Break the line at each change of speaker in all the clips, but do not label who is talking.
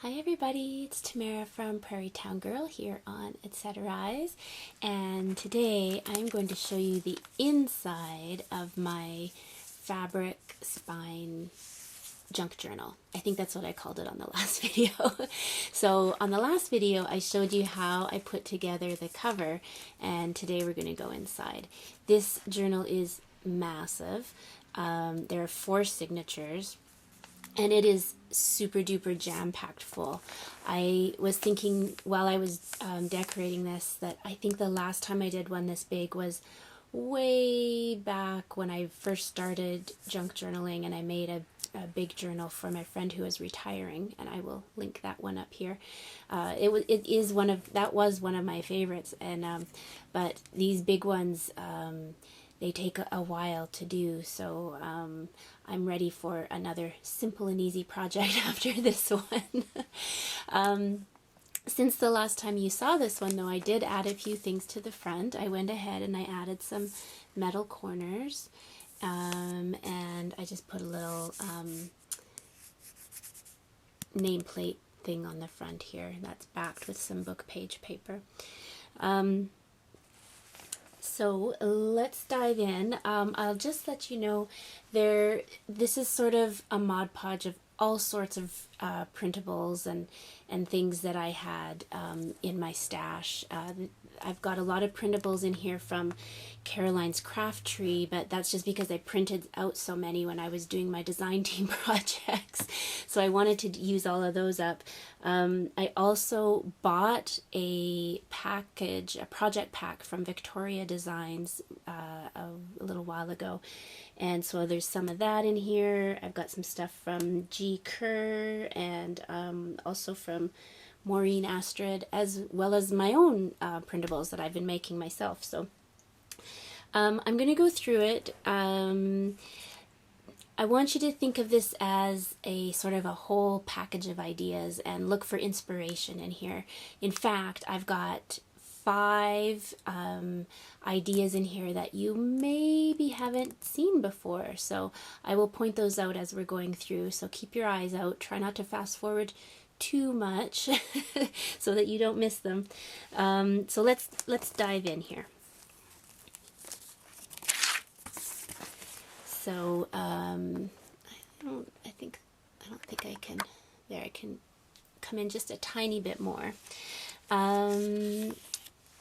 Hi everybody, it's Tamara from Prairie Town Girl here on Etcetera's, and today I'm going to show you the inside of my fabric spine junk journal. I think that's what I called it on the last video. So on the last video I showed you how I put together the cover, and today we're going to go inside. This journal is massive. There are 4 signatures. And it is super duper jam-packed full. I was thinking while I was decorating this that I think the last time I did one this big was way back when I first started junk journaling, and I made a big journal for my friend who was retiring, and I will link that one up here. That was one of my favorites, and but these big ones, they take a while to do, so I'm ready for another simple and easy project after this one. Since the last time you saw this one, though, I did add a few things to the front. I went ahead and I added some metal corners, and I just put a little nameplate thing on the front here that's backed with some book page paper. So let's dive in. I'll just let you know this is sort of a Mod Podge of all sorts of printables and things that I had in my stash. I've got a lot of printables in here from Caroline's craft tree, but that's just because I printed out so many when I was doing my design team projects. So I wanted to use all of those up. I also bought a project pack from Victoria Designs a little while ago. And so there's some of that in here. I've got some stuff from G. Kerr and also from Maureen Astrid, as well as my own printables that I've been making myself. So I'm going to go through it. I want you to think of this as a sort of a whole package of ideas and look for inspiration in here. In fact, I've got 5 ideas in here that you maybe haven't seen before, so I will point those out as we're going through, so keep your eyes out. Try not to fast forward too much so that you don't miss them. So let's dive in here. So I don't think I can. There, I can come in just a tiny bit more.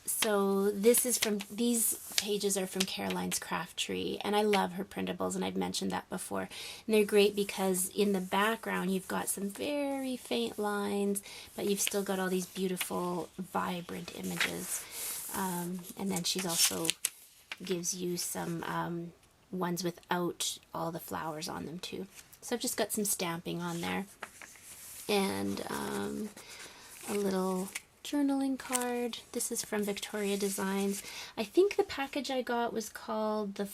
So these pages are from Caroline's craft tree, and I love her printables, and I've mentioned that before. And they're great because in the background you've got some very faint lines, but you've still got all these beautiful, vibrant images. And then she's also gives you some ones without all the flowers on them too. So I've just got some stamping on there, and a little journaling card. This is from Victoria Designs. I think the package I got was called the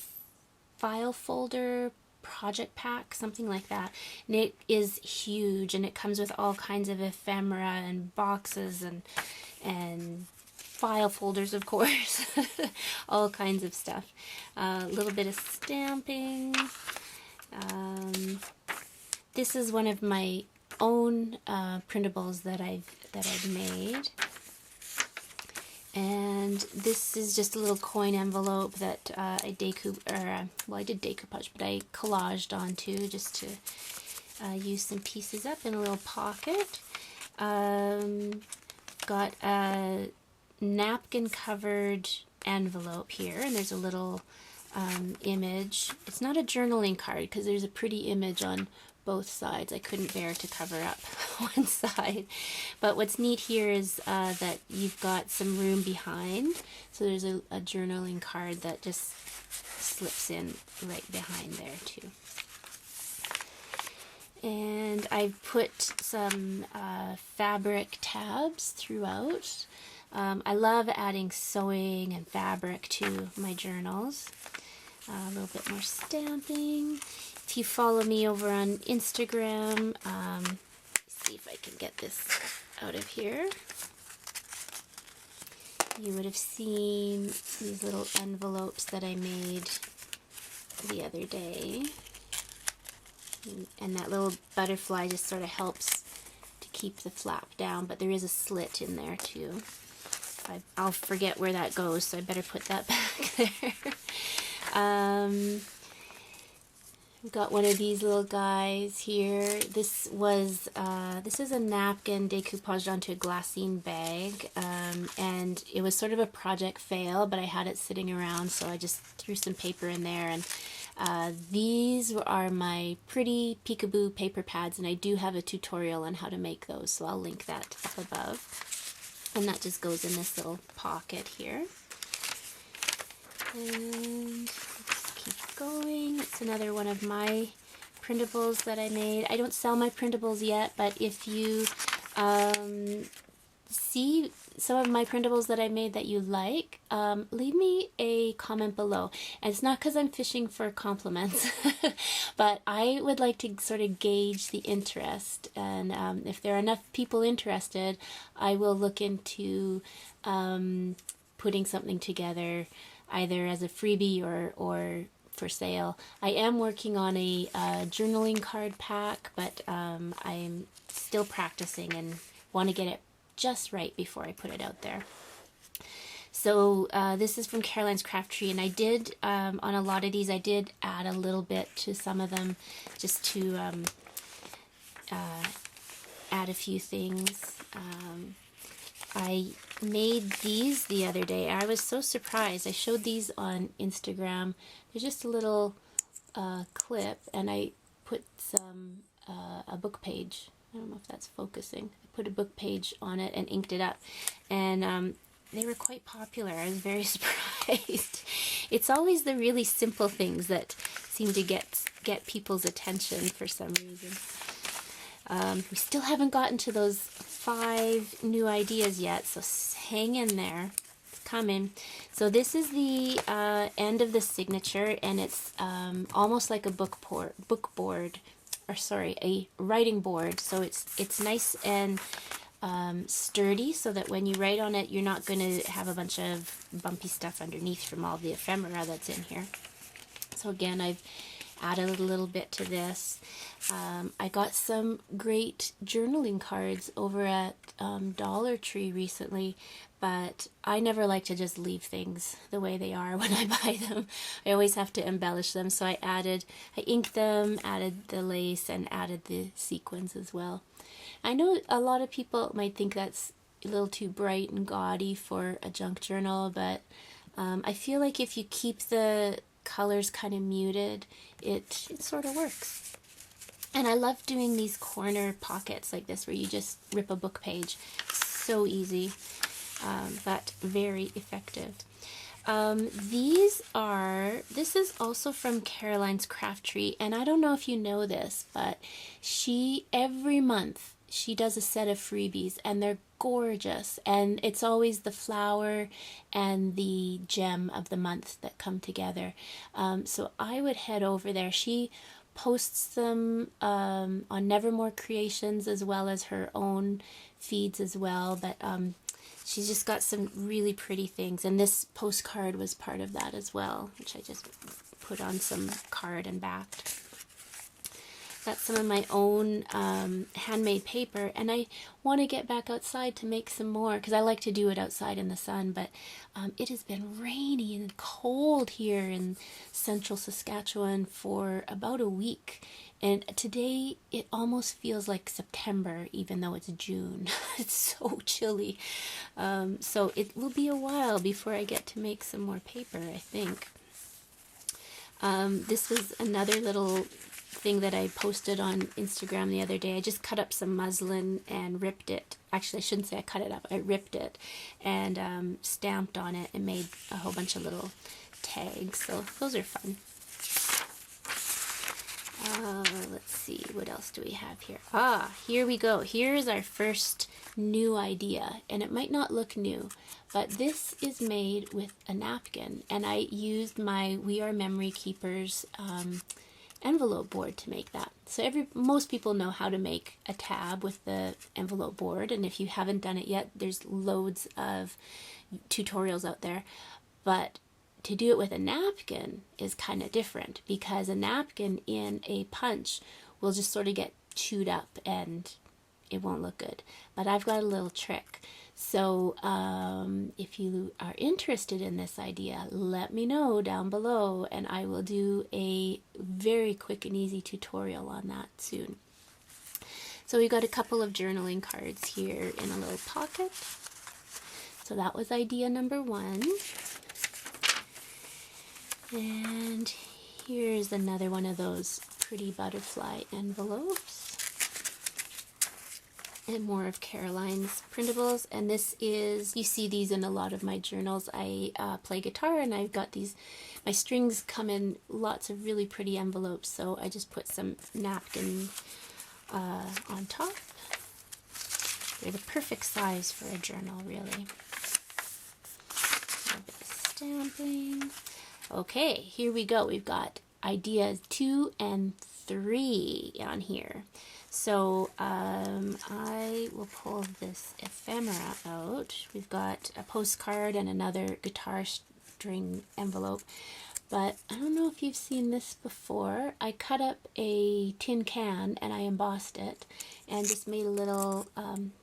File Folder Project Pack, something like that. And it is huge, and it comes with all kinds of ephemera and boxes and file folders, of course. All kinds of stuff. A little bit of stamping. This is one of my own printables that I've made, and this is just a little coin envelope that I did decoupage, but I collaged onto just to use some pieces up in a little pocket. Got a napkin covered envelope here, and there's a little image. It's not a journaling card because there's a pretty image on both sides. I couldn't bear to cover up one side. But what's neat here is that you've got some room behind. So there's a journaling card that just slips in right behind there too. And I've put some fabric tabs throughout. I love adding sewing and fabric to my journals. A little bit more stamping. If you follow me over on Instagram, see if I can get this out of here. You would have seen these little envelopes that I made the other day. And that little butterfly just sort of helps to keep the flap down, but there is a slit in there too. I'll forget where that goes, so I better put that back there. We've got one of these little guys here. This is a napkin decoupaged onto a glassine bag, and it was sort of a project fail, but I had it sitting around, so I just threw some paper in there, and these are my pretty peekaboo paper pads, and I do have a tutorial on how to make those, so I'll link that up above. And that just goes in this little pocket here. And let's keep going. It's another one of my printables that I made. I don't sell my printables yet, but if you see some of my printables that I made that you like, leave me a comment below. And it's not because I'm fishing for compliments, but I would like to sort of gauge the interest. And if there are enough people interested, I will look into putting something together, either as a freebie or for sale. I am working on a journaling card pack, but I'm still practicing and want to get it just right before I put it out there. So this is from Caroline's Craft Tree, and I did, on a lot of these, I did add a little bit to some of them, just to add a few things. I made these the other day. I was so surprised. I showed these on Instagram. There's just a little clip, and I put some a book page. I don't know if that's focusing. I put a book page on it and inked it up, and they were quite popular. I was very surprised. It's always the really simple things that seem to get people's attention for some reason. We still haven't gotten to those 5 new ideas yet, so hang in there. It's coming. So this is the end of the signature, and it's almost like a a writing board. So it's nice and sturdy, so that when you write on it, you're not going to have a bunch of bumpy stuff underneath from all the ephemera that's in here. So again, I've added a little bit to this. I got some great journaling cards over at Dollar Tree recently, but I never like to just leave things the way they are when I buy them. I always have to embellish them, so I inked them, added the lace, and added the sequins as well. I know a lot of people might think that's a little too bright and gaudy for a junk journal, but I feel like if you keep the colors kind of muted, it sort of works. And I love doing these corner pockets like this where you just rip a book page. So easy, but very effective. This is also from Caroline's Craft Tree, and I don't know if you know this, but every month she does a set of freebies, and they're gorgeous, and it's always the flower and the gem of the month that come together. So I would head over there. She posts them on Nevermore Creations as well as her own feeds as well, but she's just got some really pretty things, and this postcard was part of that as well, which I just put on some card and backed. Got some of my own handmade paper, and I want to get back outside to make some more, because I like to do it outside in the sun, but it has been rainy and cold here in central Saskatchewan for about a week, and today it almost feels like September even though it's June. It's so chilly, so it will be a while before I get to make some more paper, I think. This was another little thing that I posted on Instagram the other day. I just cut up some muslin and ripped it. Actually, I shouldn't say I cut it up. I ripped it and stamped on it and made a whole bunch of little tags. So those are fun. Let's see, what else do we have here? Here we go. Here's our first new idea, and it might not look new, but this is made with a napkin, and I used my We Are Memory Keepers envelope board to make that. So most people know how to make a tab with the envelope board, and if you haven't done it yet, there's loads of tutorials out there. But to do it with a napkin is kind of different, because a napkin in a punch will just sort of get chewed up and it won't look good. But I've got a little trick. So if you are interested in this idea, let me know down below, and I will do a very quick and easy tutorial on that soon. So we've got a couple of journaling cards here in a little pocket. So that was idea number 1. And here's another one of those pretty butterfly envelopes. And more of Caroline's printables. And this is, you see these in a lot of my journals. I play guitar, and I've got these, my strings come in lots of really pretty envelopes, so I just put some napkin on top. They're the perfect size for a journal, really. A bit of stamping. Okay, here we go. We've got ideas 2 and 3 on here. So I will pull this ephemera out. We've got a postcard and another guitar string envelope. But I don't know if you've seen this before. I cut up a tin can and I embossed it and just made a little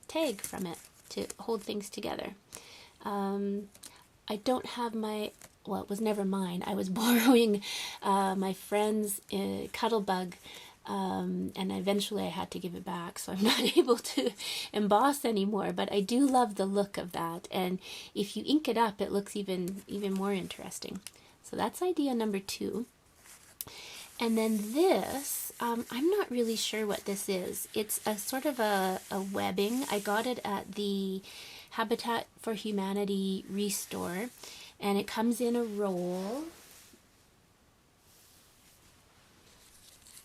tag from it to hold things together. I don't have my, well, it was never mine. I was borrowing my friend's Cuttlebug, and eventually I had to give it back, so I'm not able to emboss anymore, but I do love the look of that, and if you ink it up, it looks even more interesting. So that's idea number 2. And then this, I'm not really sure what this is. It's a sort of a webbing. I got it at the Habitat for Humanity Restore, and it comes in a roll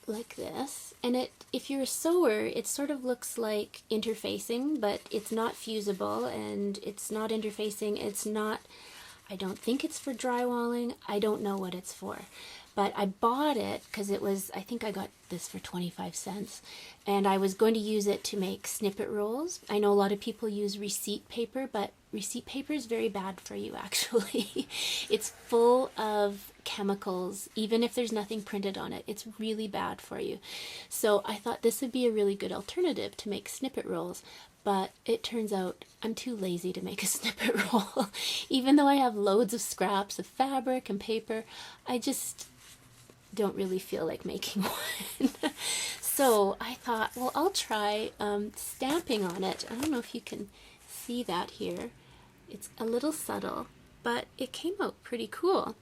like this. And it, if you're a sewer, it sort of looks like interfacing, but it's not fusible, and it's not interfacing. It's not, I don't think it's for drywalling. I don't know what it's for. But I bought it because it was, I think I got this for 25 cents. And I was going to use it to make snippet rolls. I know a lot of people use receipt paper, but receipt paper is very bad for you, actually. It's full of chemicals, even if there's nothing printed on it. It's really bad for you. So I thought this would be a really good alternative to make snippet rolls. But it turns out I'm too lazy to make a snippet roll. Even though I have loads of scraps of fabric and paper, I just don't really feel like making one. So I thought, well, I'll try stamping on it. I don't know if you can see that here. It's a little subtle, but it came out pretty cool.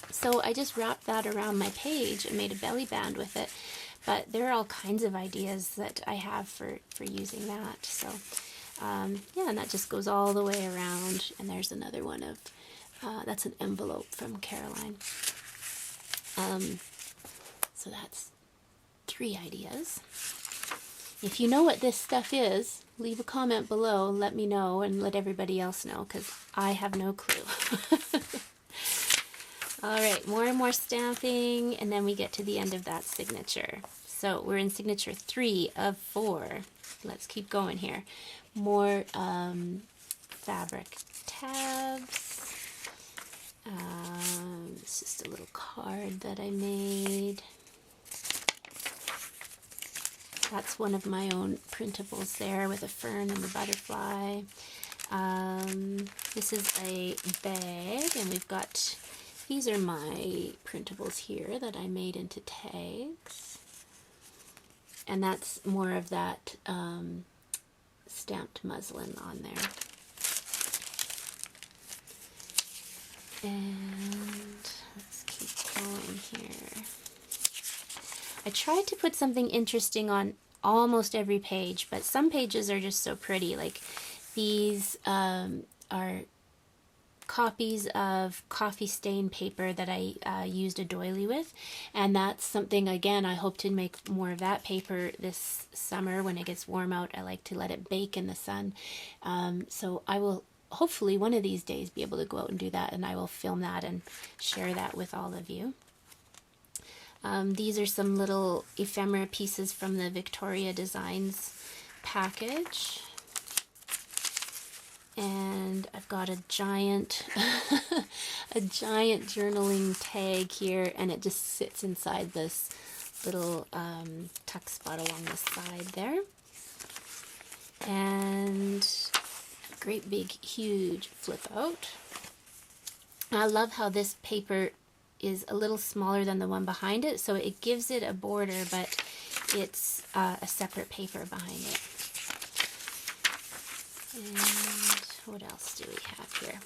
So I just wrapped that around my page and made a belly band with it. But there are all kinds of ideas that I have for using that. So yeah, and that just goes all the way around. And there's another one of, that's an envelope from Caroline. So that's 3 ideas. If you know what this stuff is, leave a comment below, let me know, and let everybody else know, because I have no clue. Alright, more and more stamping, and then we get to the end of that signature. So we're in signature 3 of 4. Let's keep going here. More fabric tabs. It's just a little card that I made. That's one of my own printables there with a fern and the butterfly. This is a bag, and we've got, these are my printables here that I made into tags. And that's more of that stamped muslin on there. And let's keep going here. I tried to put something interesting on almost every page, but some pages are just so pretty. Like these are copies of coffee stain paper that I used a doily with, and that's something, again, I hope to make more of that paper this summer when it gets warm out. I like to let it bake in the sun. So I will hopefully one of these days be able to go out and do that, and I will film that and share that with all of you. These are some little ephemera pieces from the Victoria Designs package. And I've got a giant, a giant journaling tag here, and it just sits inside this little tuck spot along the side there. and great big huge flip out. I love how this paper is a little smaller than the one behind it, so it gives it a border, but it's a separate paper behind it. And what else do we have here?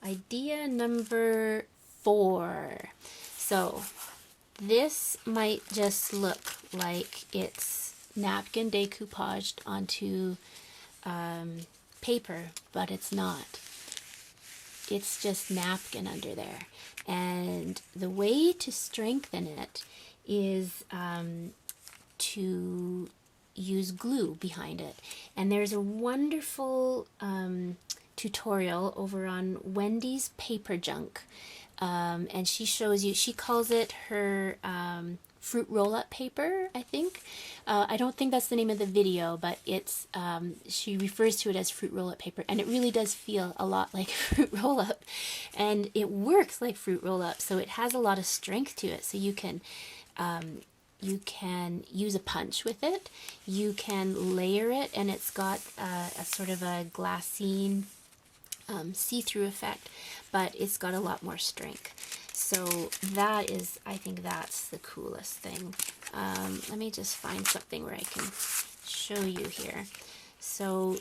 Idea number 4. So this might just look like it's napkin decoupaged onto paper, but it's not. It's just napkin under there. And the way to strengthen it is to use glue behind it. And there's a wonderful tutorial over on Wendy's Paper Junk. And she shows you, she calls it her fruit roll-up paper, I think. I don't think that's the name of the video, but it's she refers to it as fruit roll-up paper, and it really does feel a lot like fruit roll-up, and it works like fruit roll-up, so it has a lot of strength to it. So you can use a punch with it, you can layer it, and it's got a sort of a glassine see-through effect, but it's got a lot more strength. So that is, I think that's the coolest thing. Let me just find something where I can show you here. So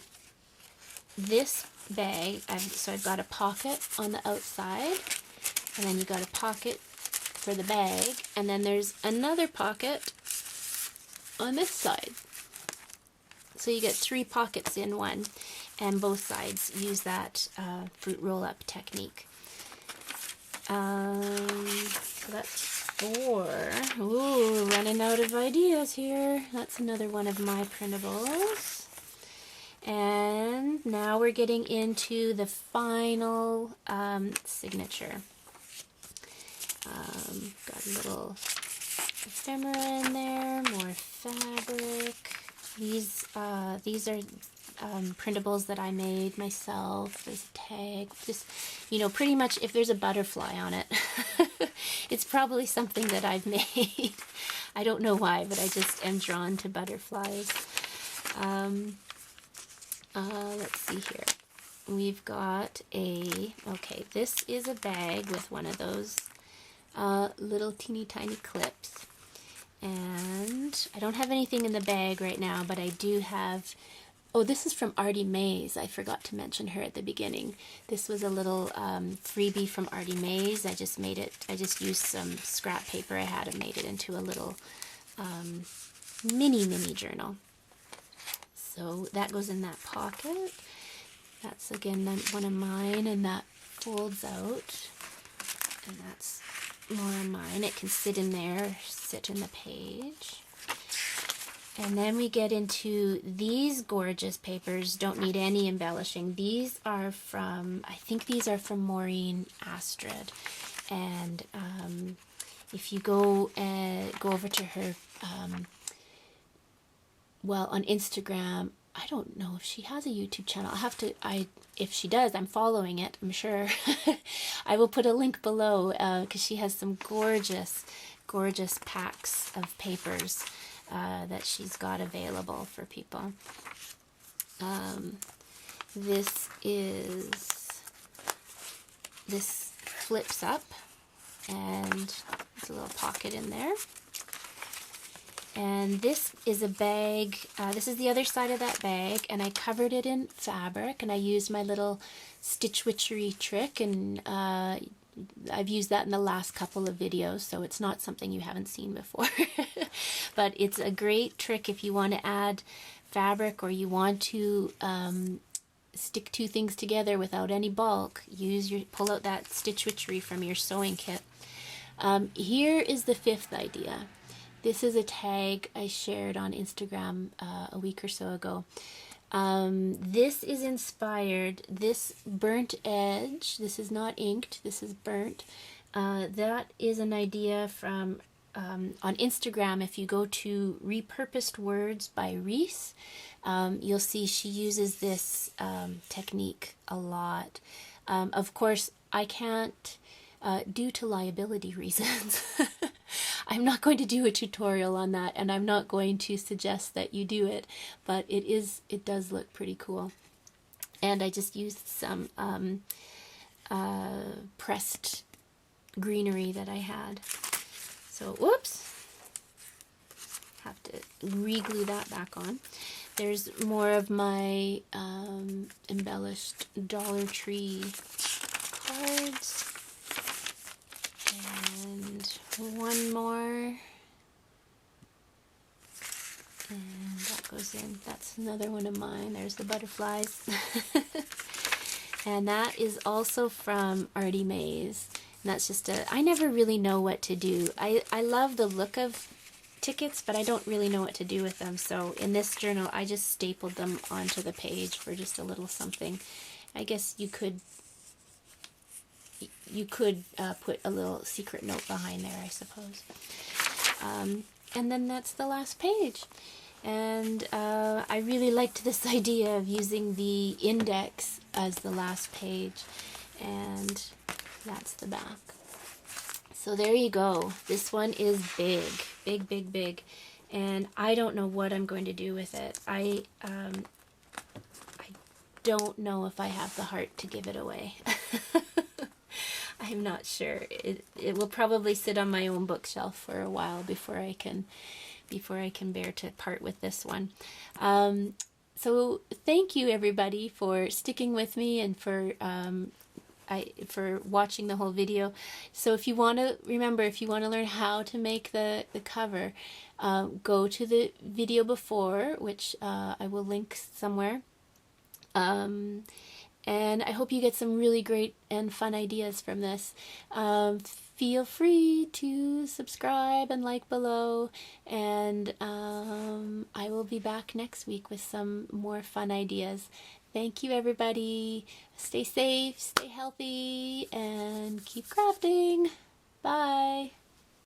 this bag, I've got a pocket on the outside, and then you got a pocket for the bag, and then there's another pocket on this side. So you get 3 pockets in one, and both sides use that fruit roll-up technique. So that's 4. Ooh, running out of ideas here. That's another one of my printables. And now we're getting into the final signature. Got a little ephemera in there, more fabric. These are printables that I made myself. There's a tag, just, you know, pretty much if there's a butterfly on it, it's probably something that I've made. I don't know why, but I just am drawn to butterflies. Let's see here. We've got okay, this is a bag with one of those little teeny tiny clips. And I don't have anything in the bag right now, but I do have, oh, this is from Artie Mays. I forgot to mention her at the beginning. This was a little freebie from Artie Mays. I just used some scrap paper I had and made it into a little mini journal. So that goes in that pocket. That's again one of mine, and that folds out. And that's more of mine. It can sit in there, sit in the page. And then we get into these gorgeous papers. Don't need any embellishing. These are from, I think these are from Maureen Astrid. And if you go over to her, well, on Instagram, I don't know if she has a YouTube channel. I'll have to, if she does, I'm following it, I'm sure. I will put a link below because she has some gorgeous packs of papers that she's got available for people. This flips up, and there's a little pocket in there. And this is a bag, this is the other side of that bag, and I covered it in fabric, and I used my little stitch witchery trick, and I've used that in the last couple of videos, so it's not something you haven't seen before. But it's a great trick if you want to add fabric, or you want to stick 2 things together without any bulk. Pull out that stitch witchery from your sewing kit. Here is the 5th idea. This is a tag I shared on Instagram a week or so ago. This is inspired, this burnt edge, this is not inked, this is burnt. That is an idea from, on Instagram. If you go to Repurposed Words by Reese, you'll see she uses this technique a lot. Of course, I can't, due to liability reasons, I'm not going to do a tutorial on that, and I'm not going to suggest that you do it, but it does look pretty cool. And I just used some pressed greenery that I had. So, whoops, have to re-glue that back on. There's more of my embellished Dollar Tree cards. And one more. And that goes in. That's another one of mine. There's the butterflies. And that is also from Artie Mays. And that's just I never really know what to do. I love the look of tickets, but I don't really know what to do with them. So in this journal, I just stapled them onto the page for just a little something. I guess you could put a little secret note behind there, I suppose. And then that's the last page. And I really liked this idea of using the index as the last page. And that's the back. So there you go. This one is big, big, big, big. And I don't know what I'm going to do with it. I don't know if I have the heart to give it away. I'm not sure. It will probably sit on my own bookshelf for a while before I can bear to part with this one. So thank you everybody for sticking with me and for watching the whole video. So if you want to learn how to make the cover, go to the video before, which I will link somewhere. And I hope you get some really great and fun ideas from this. Feel free to subscribe and like below, and I will be back next week with some more fun ideas. Thank you everybody. Stay safe, stay healthy, and keep crafting. Bye.